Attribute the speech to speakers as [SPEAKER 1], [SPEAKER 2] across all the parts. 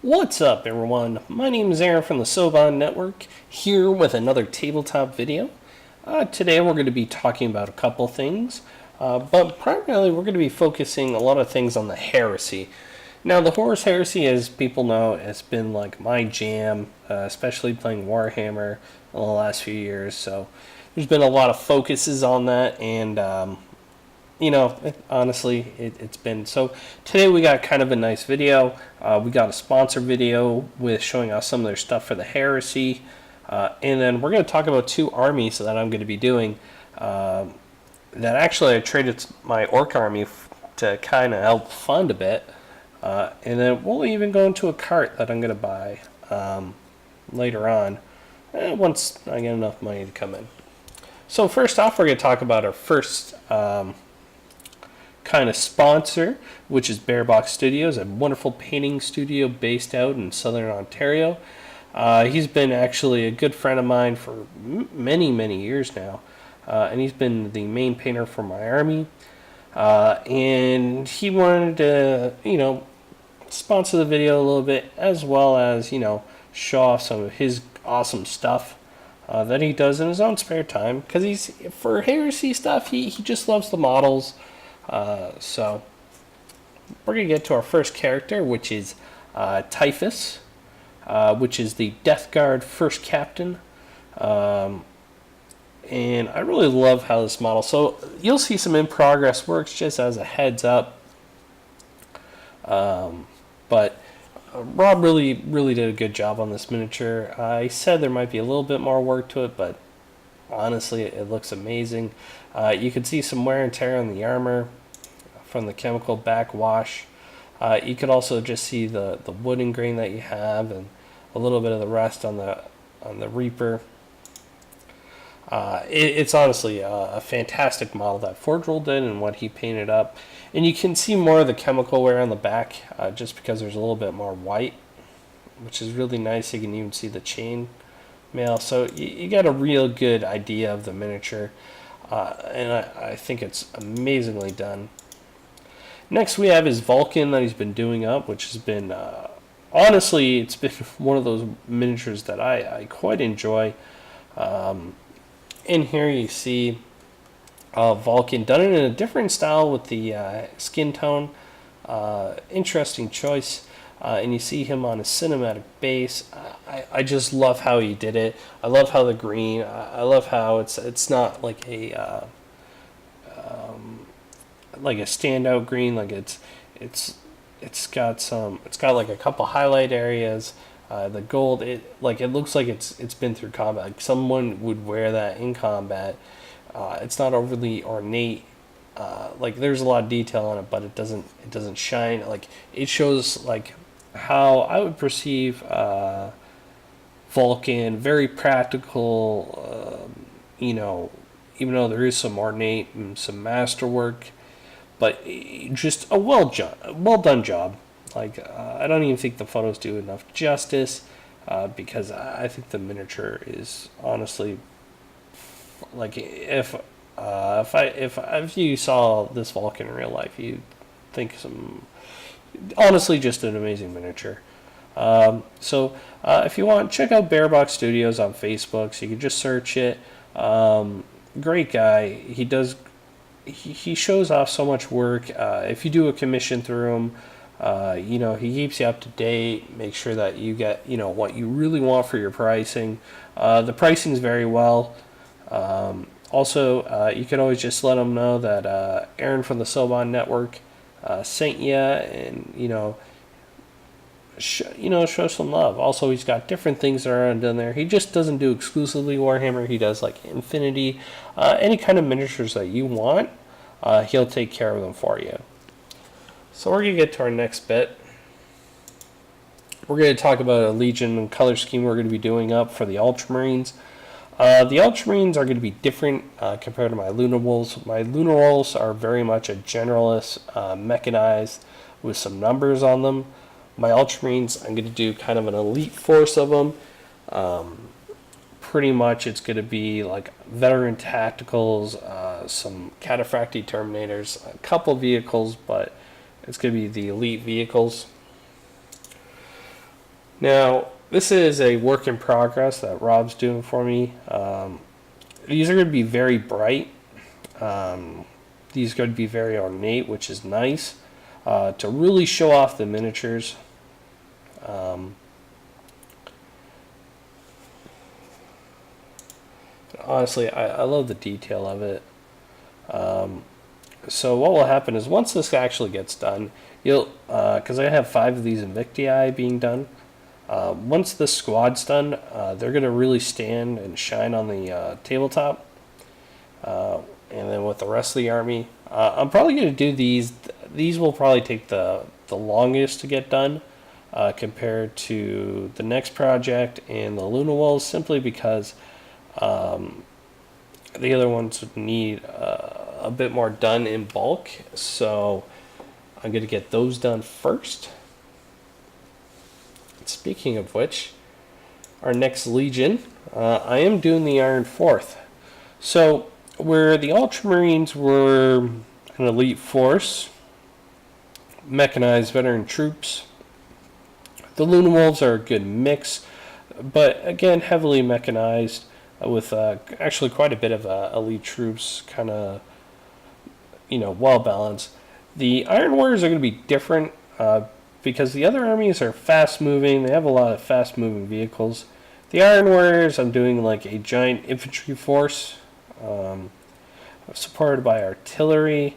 [SPEAKER 1] What's up, everyone? My name is Aaron from the Soban Network, here with another tabletop video. Today we're going to be talking about a couple things, but primarily we're going to be focusing a lot of things on the Heresy. Now, the Horus Heresy, as people know, has been like my jam, especially playing Warhammer in the last few years, so there's been a lot of focuses on that, and honestly, it's been so. Today we got kind of a nice video. We got a sponsor video with showing us some of their stuff for the Heresy, and then we're going to talk about two armies that I'm going to be doing. That actually I traded my Orc army to kind of help fund a bit, and then we'll even go into a cart that I'm going to buy later on, once I get enough money to come in. So first off, we're going to talk about our first kind of sponsor, which is Bearbox Studios, a wonderful painting studio based out in southern Ontario. He's been actually a good friend of mine for many years now, and he's been the main painter for my army. And he wanted to, sponsor the video a little bit, as well as, show off some of his awesome stuff that he does in his own spare time. Because for Heresy stuff, he just loves the models. So we're going to get to our first character, which is Typist, which is the Death Guard first captain. And I really love how this model, so you'll see some in progress works just as a heads up. But Rob really did a good job on this miniature. I said there might be a little bit more work to it, but honestly, it looks amazing. You can see some wear and tear on the armor from the chemical backwash. You could also just see the wooden grain that you have, and a little bit of the rust on the Reaper. It's honestly a fantastic model that Forgerel did and what he painted up. And you can see more of the chemical wear on the back, just because there's a little bit more white, which is really nice. You can even see the chain mail, so you got a real good idea of the miniature, and I think it's amazingly done. Next we have his Vulcan that he's been doing up, which has been honestly, it's been one of those miniatures that I quite enjoy. In here you see Vulcan done it in a different style with the skin tone. Interesting choice. And you see him on a cinematic base. I just love how he did it. I love how the green. I love how it's not like a standout green. Like it's got like a couple highlight areas. The gold, it looks like it's been through combat. Like someone would wear that in combat. It's not overly ornate. Like there's a lot of detail on it, but it doesn't shine. Like it shows like how I would perceive Vulcan, very practical, even though there is some ornate and some masterwork, but just a well done job. Like I don't even think the photos do enough justice, because I think the miniature is honestly, like if you saw this Vulcan in real life, you'd think honestly, just an amazing miniature. So if you want, check out Bearbox Studios on Facebook. So you can just search it. Great guy. He shows off so much work. If you do a commission through him, he keeps you up to date. Make sure that you get what you really want for your pricing. The pricing is very well. Also, you can always just let him know that Aaron from the Soban Network sent you, and show some love. Also, he's got different things that are done there. He just doesn't do exclusively Warhammer. He does like Infinity, any kind of miniatures that you want. He'll take care of them for you. So we're gonna get to our next bit. We're going to talk about a Legion and color scheme we're going to be doing up for the Ultramarines. The Ultramarines are going to be different compared to my Lunar Wolves. My Lunar Wolves are very much a generalist, mechanized, with some numbers on them. My Ultramarines, I'm going to do kind of an elite force of them. Pretty much it's going to be like veteran tacticals, some cataphracti terminators, a couple vehicles, but it's going to be the elite vehicles. Now, this is a work in progress that Rob's doing for me. These are going to be very bright. These are going to be very ornate, which is nice to really show off the miniatures. Honestly, I love the detail of it. So what will happen is once this actually gets done, because I have 5 of these Invictii being done. Once this squad's done, they're going to really stand and shine on the tabletop. And then with the rest of the army, I'm probably going to do these. These will probably take the longest to get done compared to the next project and the Luna Walls, simply because the other ones would need a bit more done in bulk. So I'm going to get those done first. Speaking of which, our next Legion, I am doing the Iron Fourth. So where the Ultramarines were an elite force, mechanized veteran troops, the Luna Wolves are a good mix, but again heavily mechanized with actually quite a bit of elite troops, kind of well balanced. The Iron Warriors are going to be different because the other armies are fast moving. They have a lot of fast moving vehicles. The Iron Warriors, I'm doing like a giant infantry force supported by artillery.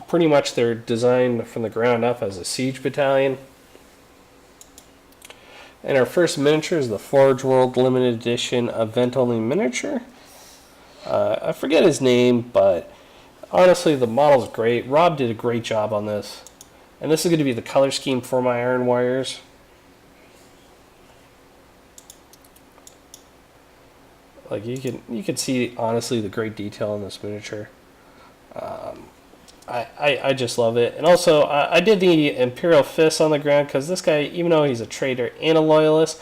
[SPEAKER 1] Pretty much they're designed from the ground up as a siege battalion. And our first miniature is the Forge World Limited Edition event-only miniature. I forget his name, but honestly the model's great. Rob did a great job on this. And this is going to be the color scheme for my Iron Warriors. Like you can see honestly the great detail in this miniature. I just love it. And also I did the Imperial Fist on the ground because this guy, even though he's a traitor and a loyalist,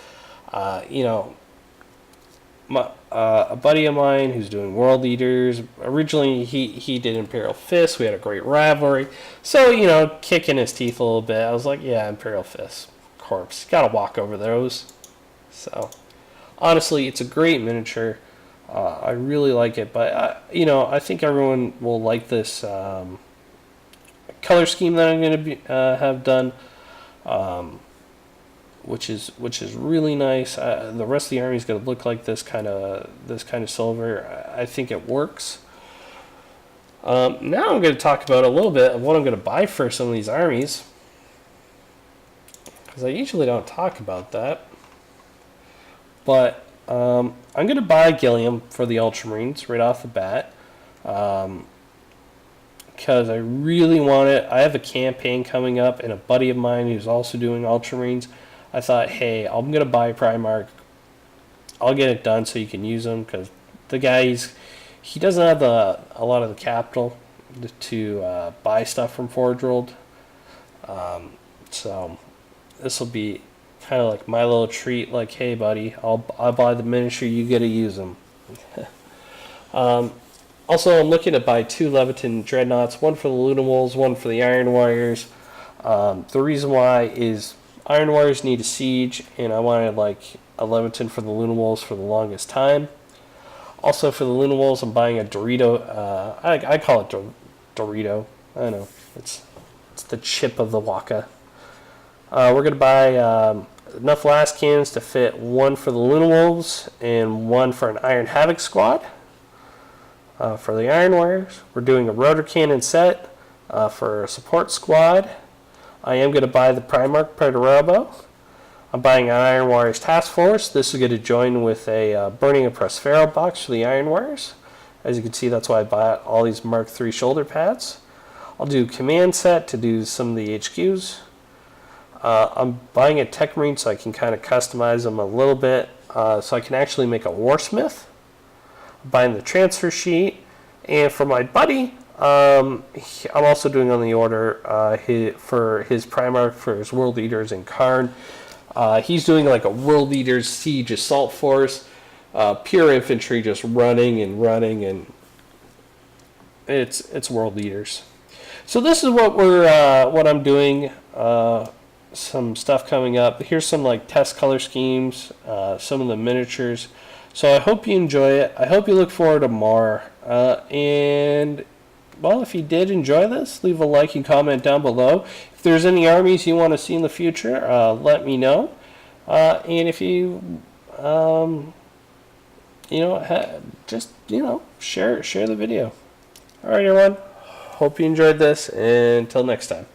[SPEAKER 1] a buddy of mine who's doing World Eaters, originally he did Imperial Fist. We had a great rivalry. So, kicking his teeth a little bit, I was like, yeah, Imperial Fist, corpse. Gotta walk over those. So, honestly, it's a great miniature. I really like it, but, I think everyone will like this color scheme that I'm going to have done. Which is really nice. The rest of the army is going to look like this kind of silver. I think it works. Now I'm going to talk about a little bit of what I'm going to buy for some of these armies, because I usually don't talk about that. But I'm going to buy Gilliam for the Ultramarines right off the bat, because I really want it. I have a campaign coming up, and a buddy of mine who's also doing Ultramarines, I thought, hey, I'm going to buy Primarch. I'll get it done so you can use them, because the guy, he doesn't have a lot of the capital to buy stuff from Forge World. So this will be kind of like my little treat, like, hey, buddy, I'll buy the miniature, you get to use them. Also, I'm looking to buy 2 Leviton Dreadnoughts, one for the Luna Wolves, one for the Iron Warriors. The reason why is Iron Warriors need a siege, and I wanted like a Leviton for the Luna Wolves for the longest time. Also for the Luna Wolves, I'm buying a Dorito. I call it Dorito. I don't know. It's the chip of the Waka. We're going to buy enough last cannons to fit one for the Luna Wolves and one for an Iron Havoc squad. For the Iron Warriors, we're doing a rotor cannon set for a support squad. I am going to buy the Primarch Predarobo. I'm buying an Iron Warriors Task Force. This is going to join with a Burning of Prospero box for the Iron Warriors. As you can see, that's why I bought all these Mark III shoulder pads. I'll do a command set to do some of the HQs. I'm buying a Tech Marine so I can kind of customize them a little bit, so I can actually make a Warsmith. I'm buying the transfer sheet. And for my buddy, I'm also doing on the order for his Primarch for his World Eaters in Karn. He's doing like a World Eaters Siege Assault Force, pure infantry just running, and it's World Eaters. So this is what I'm doing. some stuff coming up. Here's some like test color schemes, some of the miniatures. So I hope you enjoy it. I hope you look forward to more. And well, if you did enjoy this, leave a like and comment down below. If there's any armies you want to see in the future, let me know. And if you, just share the video. All right, everyone. Hope you enjoyed this, and until next time.